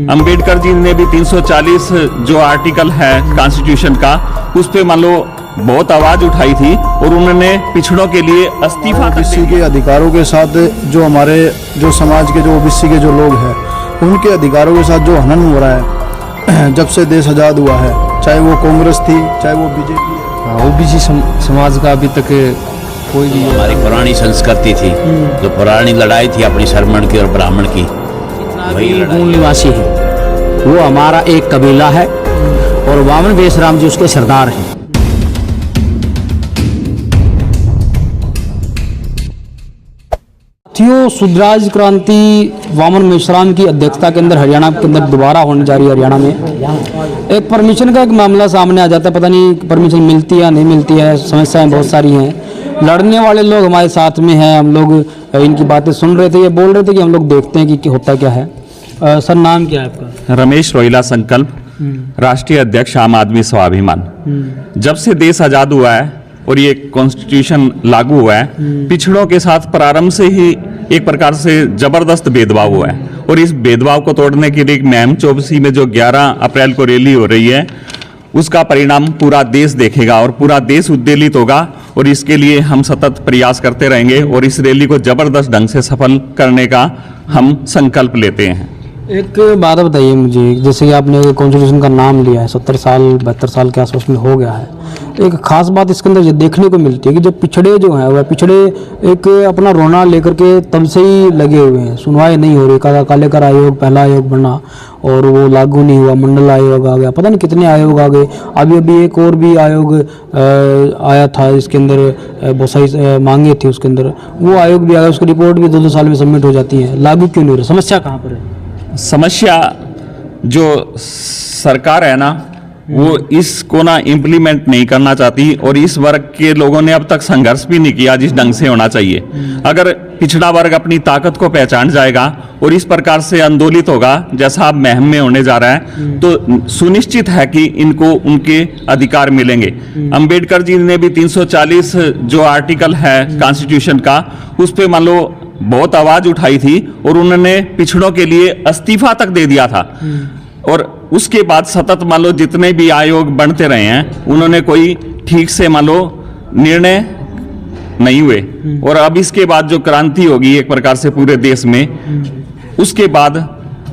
अंबेडकर जी ने भी 340 जो आर्टिकल है कॉन्स्टिट्यूशन का, उस पे मान लो बहुत आवाज उठाई थी और उन्होंने पिछड़ों के लिए इस्तीफा ओबीसी के अधिकारों के साथ जो हमारे जो समाज के जो ओबीसी के जो लोग हैं उनके अधिकारों के साथ जो हनन हो रहा है जब से देश आज़ाद हुआ है, चाहे वो कांग्रेस थी चाहे वो बीजेपी। ओबीसी समाज का अभी तक कोई भी हमारी पुरानी संस्कृति थी, जो पुरानी लड़ाई थी अपनी शर्मण की और ब्राह्मण की, वही मूल निवासी है वो हमारा एक कबीला है और वामन बेसराम जी उसके सरदार हैं। स्वराज क्रांति वामन मेश्राम की अध्यक्षता के अंदर हरियाणा के अंदर दोबारा होने जा रही है। हरियाणा में एक परमिशन का एक मामला सामने आ जाता है, पता नहीं परमिशन मिलती है या नहीं मिलती है, समस्याएं बहुत सारी हैं। लड़ने वाले लोग हमारे साथ में हैं, हम लोग इनकी बातें सुन रहे थे, ये बोल रहे थे कि हम लोग देखते हैं कि होता क्या है। सर नाम क्या है आपका? रमेश रोहिला संकल्प, राष्ट्रीय अध्यक्ष आम आदमी स्वाभिमान। जब से देश आजाद हुआ है और ये कॉन्स्टिट्यूशन लागू हुआ है, पिछड़ों के साथ प्रारंभ से ही एक प्रकार से जबरदस्त भेदभाव हुआ है और इस भेदभाव को तोड़ने के लिए महम चौबसी में जो 11 अप्रैल को रैली हो रही है उसका परिणाम पूरा देश देखेगा और पूरा देश उद्वेलित होगा और इसके लिए हम सतत प्रयास करते रहेंगे और इस रैली को जबरदस्त ढंग से सफल करने का हम संकल्प लेते हैं। एक बात बताइए मुझे, जैसे कि आपने कॉन्स्टिट्यूशन का नाम लिया है, 70 साल 72 साल के आसपास में हो गया है, तो एक खास बात इसके अंदर ये देखने को मिलती है कि जो पिछड़े जो हैं वह पिछड़े एक अपना रोना लेकर के तब से ही लगे हुए हैं, सुनवाई नहीं हो रही। कालेकर आयोग पहला आयोग बना और वो लागू नहीं हुआ, मंडल आयोग आ गया, पता नहीं कितने आयोग आ गए, अभी एक और भी आयोग आया था, इसके अंदर बहुत सारी मांगे थी, उसके अंदर वो आयोग भी आ गया, उसकी रिपोर्ट भी 2-2 साल में सबमिट हो जाती है, लागू क्यों नहीं हो रही? समस्या कहाँ पर है? समस्या जो सरकार है ना वो इसको ना इम्प्लीमेंट नहीं करना चाहती और इस वर्ग के लोगों ने अब तक संघर्ष भी नहीं किया जिस ढंग से होना चाहिए। अगर पिछड़ा वर्ग अपनी ताकत को पहचान जाएगा और इस प्रकार से आंदोलित होगा जैसा अब महम में होने जा रहा है तो सुनिश्चित है कि इनको उनके अधिकार मिलेंगे। अंबेडकर जी ने भी 340 जो आर्टिकल है कॉन्स्टिट्यूशन का, उस पे मान लो बहुत आवाज उठाई थी और उन्होंने पिछड़ों के लिए इस्तीफा तक दे दिया था और उसके बाद सतत मान लो जितने भी आयोग बनते रहे हैं उन्होंने कोई ठीक से मान लो निर्णय नहीं हुए और अब इसके बाद जो क्रांति होगी एक प्रकार से पूरे देश में, उसके बाद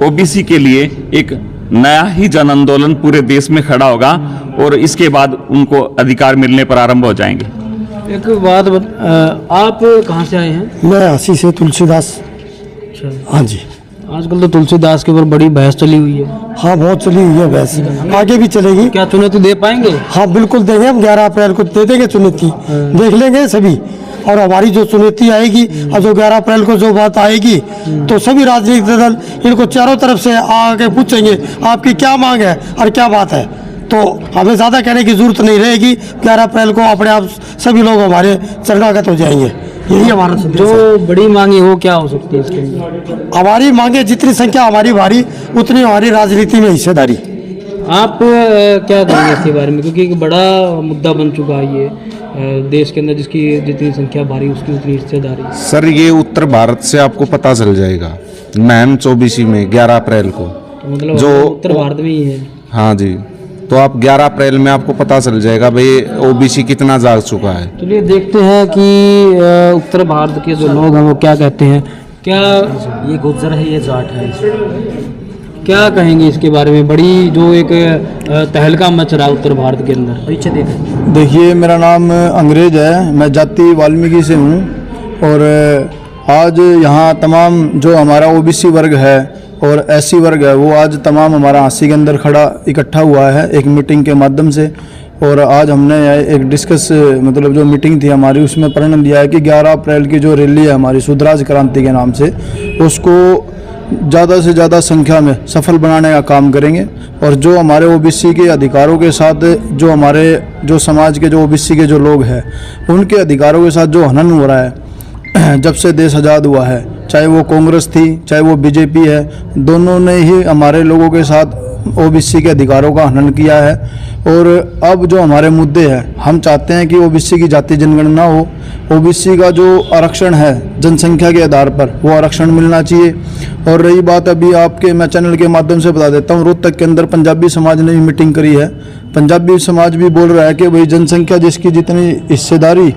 ओबीसी के लिए एक नया ही जन आंदोलन पूरे देश में खड़ा होगा और इसके बाद उनको अधिकार मिलने प्रारंभ हो जाएंगे। एक बात आप कहाँ से आए हैं? मैं हंसी से तुलसीदास। हाँ जी। आजकल तो तुलसीदास के ऊपर बड़ी बहस चली हुई है। हाँ बहुत चली हुई है बहस, आगे भी चलेगी। क्या चुनौती दे पाएंगे? हाँ बिल्कुल देंगे, हम 11 अप्रैल को दे देंगे चुनौती, देख लेंगे सभी। और हमारी जो चुनौती आएगी और जो 11 अप्रैल को जो बात आएगी तो सभी राजनीतिक दल इनको चारों तरफ से आके पूछेंगे आपकी क्या मांग है और क्या बात है, तो हमें ज़्यादा कहने की जरूरत नहीं रहेगी। 11 अप्रैल को अपने आप सभी लोग हमारे शरणागत हो जाएंगे, यही हमारा जो बड़ी मांगे वो क्या हो सकती है इसके अंदर? हमारी मांगे जितनी संख्या हमारी भारी उतनी हमारी राजनीति में हिस्सेदारी। आप क्या कहेंगे इसके बारे में, क्योंकि एक बड़ा मुद्दा बन चुका है ये देश के अंदर, जिसकी जितनी संख्या भारी उसकी उतनी हिस्सेदारी। सर ये उत्तर भारत से आपको पता चल जाएगा महम चौबीसी में 11 अप्रैल को, तो मतलब जो उत्तर भारत में ही है। हाँ जी, तो आप 11 अप्रैल में आपको पता चल जाएगा भाई ओबीसी कितना जाग चुका है। चलिए देखते हैं कि उत्तर भारत के जो लोग हैं वो क्या कहते हैं। क्या ये गुर्जर है, ये जाट है, क्या कहेंगे इसके बारे में? बड़ी जो एक तहलका मच रहा है उत्तर भारत के अंदर। पीछे देखिए मेरा नाम अंग्रेज है, मैं जाति वाल्मीकि से हूँ और आज यहाँ तमाम जो हमारा ओबीसी वर्ग है और एससी वर्ग है वो आज तमाम हमारा हंसी के अंदर खड़ा इकट्ठा हुआ है एक मीटिंग के माध्यम से। और आज हमने एक डिस्कस मतलब जो मीटिंग थी हमारी उसमें प्रण दिया है कि 11 अप्रैल की जो रैली है हमारी स्वराज क्रांति के नाम से, उसको ज़्यादा से ज़्यादा संख्या में सफल बनाने का काम करेंगे और जो हमारे ओबीसी के अधिकारों के साथ जो हमारे जो समाज के जो ओबीसी के जो लोग हैं उनके अधिकारों के साथ जो हनन हो रहा है जब से देश आज़ाद हुआ है, चाहे वो कांग्रेस थी चाहे वो बीजेपी है, दोनों ने ही हमारे लोगों के साथ ओबीसी के अधिकारों का हनन किया है। और अब जो हमारे मुद्दे हैं, हम चाहते हैं कि ओबीसी की जाति जनगणना हो, ओबीसी का जो आरक्षण है जनसंख्या के आधार पर वो आरक्षण मिलना चाहिए। और रही बात अभी आपके, मैं चैनल के माध्यम से बता देता हूँ, रोहतक के अंदर पंजाबी समाज ने भी मीटिंग करी है। पंजाबी समाज भी बोल रहा है कि भाई जनसंख्या जिसकी जितनी हिस्सेदारी,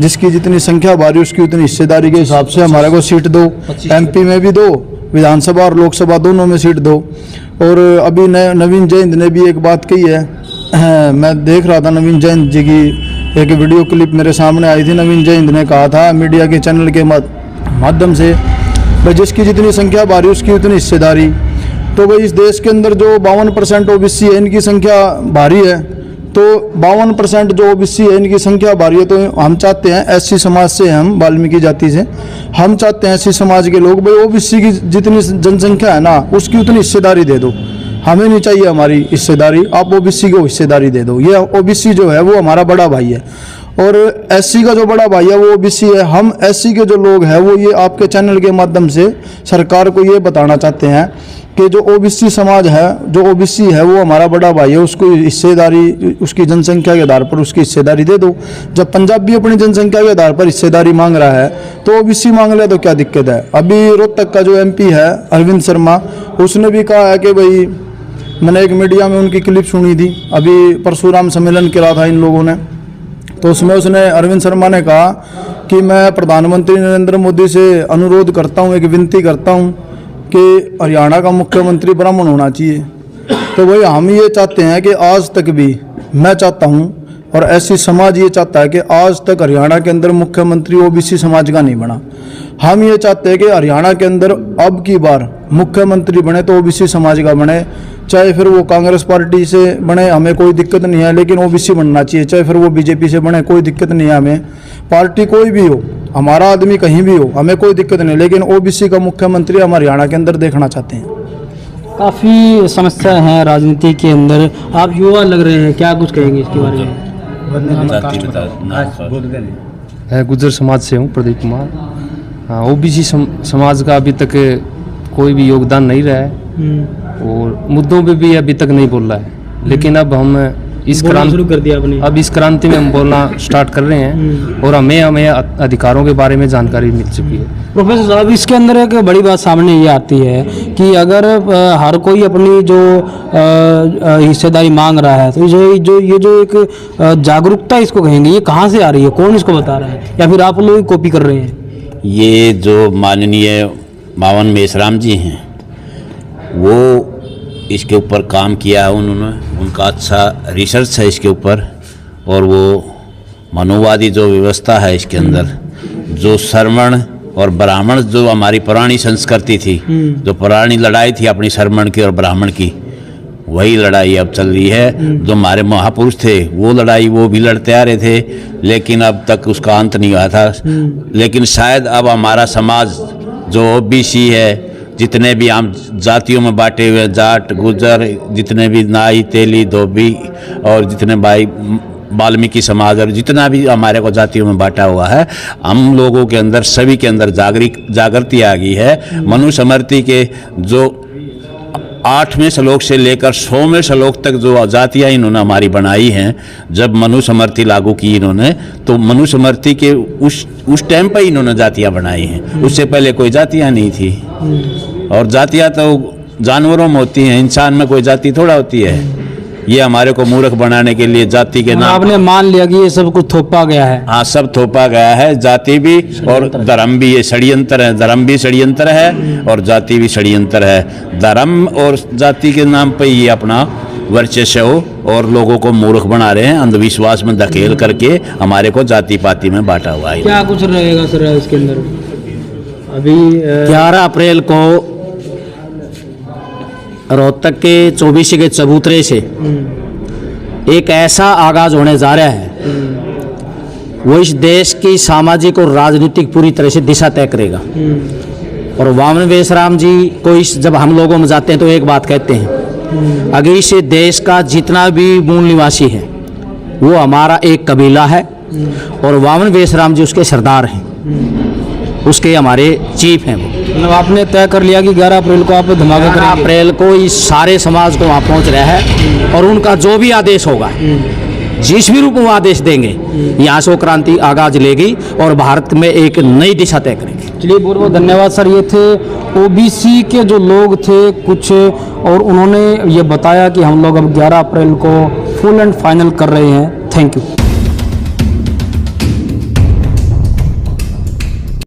जिसकी जितनी संख्या भारी उसकी उतनी हिस्सेदारी के हिसाब से हमारे को सीट दो, MP में भी दो, विधानसभा और लोकसभा दोनों में सीट दो। और अभी नवीन जयंत ने भी एक बात कही है, मैं देख रहा था नवीन जयंत जी की एक वीडियो क्लिप मेरे सामने आई थी। नवीन जयंत ने कहा था मीडिया के चैनल के माध्यम से, भाई जिसकी जितनी संख्या भारी उसकी उतनी हिस्सेदारी। तो भाई इस देश के अंदर जो 52% ओबीसी है, इनकी संख्या भारी है, तो 52% जो ओबीसी है इनकी संख्या भारी है। तो हम चाहते हैं, एससी समाज से, हम वाल्मीकि जाति से, हम चाहते हैं एससी समाज के लोग, भाई ओबीसी की जितनी जनसंख्या है ना उसकी उतनी हिस्सेदारी दे दो, हमें नहीं चाहिए हमारी हिस्सेदारी, आप ओबीसी को हिस्सेदारी दे दो। ये ओबीसी जो है वो हमारा बड़ा भाई है और एससी का जो बड़ा भाई है वो ओबीसी है। हम एससी के जो लोग हैं वो ये आपके चैनल के माध्यम से सरकार को ये बताना चाहते हैं कि जो ओबीसी समाज है, जो ओबीसी है वो हमारा बड़ा भाई है, उसको हिस्सेदारी, उसकी जनसंख्या के आधार पर उसकी हिस्सेदारी दे दो। जब पंजाब भी अपनी जनसंख्या के आधार पर हिस्सेदारी मांग रहा है तो ओबीसी मांग ले तो क्या दिक्कत है। अभी रोहतक का जो MP है अरविंद शर्मा, उसने भी कहा है कि भाई, मैंने एक मीडिया में उनकी क्लिप सुनी थी, अभी परशुराम सम्मेलन करा था इन लोगों ने, तो उसमें उसने, अरविंद शर्मा ने कहा कि मैं प्रधानमंत्री नरेंद्र मोदी से अनुरोध करता हूँ, एक विनती करता हूँ कि हरियाणा का मुख्यमंत्री ब्राह्मण होना चाहिए। तो भाई हम ये चाहते हैं कि आज तक भी, मैं चाहता हूँ और ऐसी समाज ये चाहता है कि आज तक हरियाणा के अंदर मुख्यमंत्री ओबीसी समाज का नहीं बना। हम ये चाहते हैं कि हरियाणा के अंदर अब की बार मुख्यमंत्री बने तो ओबीसी समाज का बने, चाहे फिर वो कांग्रेस पार्टी से बने, हमें कोई दिक्कत नहीं है, लेकिन ओबीसी बनना चाहिए। चाहे फिर वो बीजेपी से बने, कोई दिक्कत नहीं है, हमें पार्टी कोई भी हो, हमारा आदमी कहीं भी हो, हमें कोई दिक्कत नहीं, लेकिन ओबीसी का मुख्यमंत्री हम हरियाणा के अंदर देखना चाहते हैं। काफ़ी समस्या है राजनीति के अंदर, आप युवा लग रहे हैं, क्या कुछ कहेंगे इसके बारे में? मैं गुर्जर समाज से हूँ, प्रदीप कुमार। हाँ, ओबीसी समाज का अभी तक कोई भी योगदान नहीं रहा है और मुद्दों पे भी अभी तक नहीं बोल रहा है, लेकिन अब हम इस क्रांति शुरू कर दिया आपने। अब इस क्रांति में हम बोलना स्टार्ट कर रहे हैं और हमें अधिकारों के बारे में जानकारी मिल चुकी है। प्रोफेसर साहब, इसके अंदर एक बड़ी बात सामने ये आती है कि अगर हर कोई अपनी जो हिस्सेदारी मांग रहा है, तो ये जो एक जागरूकता इसको कहेंगे, ये कहाँ से आ रही है, कौन इसको बता रहा है, या फिर आप लोग कॉपी कर रहे हैं? ये जो माननीय मावन मेश्राम जी हैं, वो इसके ऊपर काम किया है उन्होंने, उनका अच्छा रिसर्च है इसके ऊपर, और वो मनोवादी जो व्यवस्था है इसके अंदर, जो श्रमण और ब्राह्मण, जो हमारी पुरानी संस्कृति थी, जो पुरानी लड़ाई थी अपनी श्रमण की और ब्राह्मण की, वही लड़ाई अब चल रही है। जो हमारे महापुरुष थे वो लड़ाई वो भी लड़ते आ रहे थे, लेकिन अब तक उसका अंत नहीं हुआ था। लेकिन शायद अब हमारा समाज जो ओबीसी है, जितने भी आम जातियों में बांटे हुए, जाट, गुर्जर, जितने भी नाई, तेली, धोबी और जितने भाई वाल्मीकि समाज और जितना भी हमारे को जातियों में बांटा हुआ है, हम लोगों के अंदर, सभी के अंदर जागृति आ गई है। मनुस्मृति के जो 8वें श्लोक से लेकर 100वें श्लोक तक जो जातियाँ इन्होंने हमारी बनाई हैं, जब मनुस्मृति लागू की इन्होंने, तो मनुस्मृति के उस टाइम पर इन्होंने जातियाँ बनाई हैं, उससे पहले कोई जातियाँ नहीं थी। और जातियाँ तो जानवरों में होती हैं, इंसान में कोई जाति थोड़ा होती है। ये हमारे को मूर्ख बनाने के लिए जाति के नाम, आपने मान लिया कि ये सब कुछ थोपा गया है। हाँ, सब थोपा गया है, जाति भी और धर्म भी। ये षड्यंत्र है, धर्म भी षड्यंत्र है और जाति भी षड्यंत्र है। धर्म और जाति के नाम पे ये अपना वर्चस्व और लोगों को मूर्ख बना रहे हैं, अंधविश्वास में धकेल करके हमारे को जाति पाति में बांटा हुआ है। क्या कुछ रहेगा सर इसके अंदर? अभी 11 अप्रैल को रोहतक के 24 के चबूतरे से एक ऐसा आगाज होने जा रहा है, वो इस देश की सामाजिक और राजनीतिक पूरी तरह से दिशा तय करेगा। और वामन मेश्राम जी को जब हम लोगों में जाते हैं तो एक बात कहते हैं, अगर इस देश का जितना भी मूल निवासी है वो हमारा एक कबीला है और वामन मेश्राम जी उसके सरदार हैं, उसके हमारे चीफ हैं वो। मतलब आपने तय कर लिया कि 11 अप्रैल को आप धमाका 11 करेंगे। अप्रैल को इस सारे समाज को वहाँ पहुँच रहा है और उनका जो भी आदेश होगा, जिस भी रूप में वो आदेश देंगे, यहाँ से वो क्रांति आगाज लेगी और भारत में एक नई दिशा तय करेगी। चलिए बहुत बहुत धन्यवाद सर। ये थे ओबीसी के जो लोग थे कुछ, और उन्होंने ये बताया कि हम लोग अब 11 अप्रैल को फुल एंड फाइनल कर रहे हैं। Thank you.